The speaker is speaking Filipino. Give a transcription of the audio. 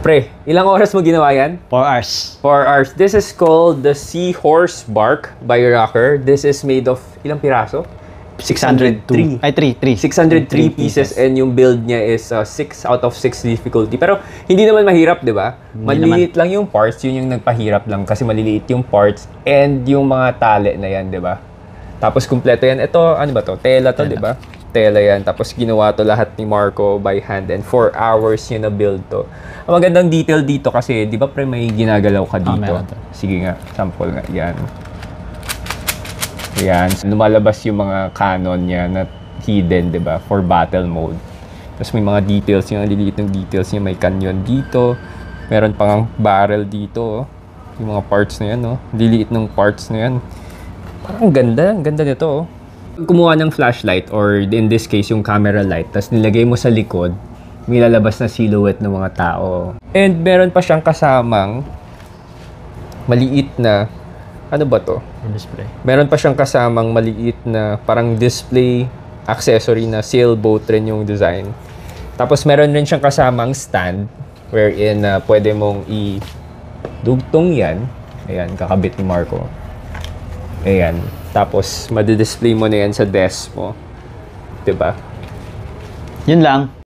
Pre, ilang oras mo ginawa yan? 4 hours. 4 hours. This is called the Seahorse Bark by Rocker. This is made of ilang piraso? 602. Ay, 3. 603 pieces and yung build niya is 6 out of 6 difficulty. Pero hindi naman mahirap, di ba? Maliliit lang yung parts, yun yung nagpahirap lang kasi maliliit yung parts and yung mga tali na yan, di ba? Tapos kumpleto yan. Ito, ano ba to? Tela to, di ba? Tela yan. Tapos ginawa to lahat ni Marco by hand and 4 hours yun na build to. Ang magandang detail dito kasi, di ba pre may ginagalaw ka dito? Sige nga, sample nga. Yan. Yan. Lumalabas yung mga cannon niya na hidden, di ba? For battle mode. Tapos may mga details yung liliit ng details niya. May canyon dito. Meron pang barrel dito. Yung mga parts na yan, no? Liliit ng parts na yan. Parang ganda. Ang ganda nito, oh. Kumuha ng flashlight or in this case yung camera light tapos nilagay mo sa likod, may lalabas na silhouette ng mga tao. And meron pa siyang kasamang maliit na ano ba to? Display. Meron pa siyang kasamang maliit na parang display accessory na sailboat rin yung design. Tapos meron rin siyang kasamang stand wherein pwede mong i-dugtong yan. Ayan, kakabit ni Marco. Ayan. Tapos, madidisplay mo na yan sa desk mo. Diba? Yun lang.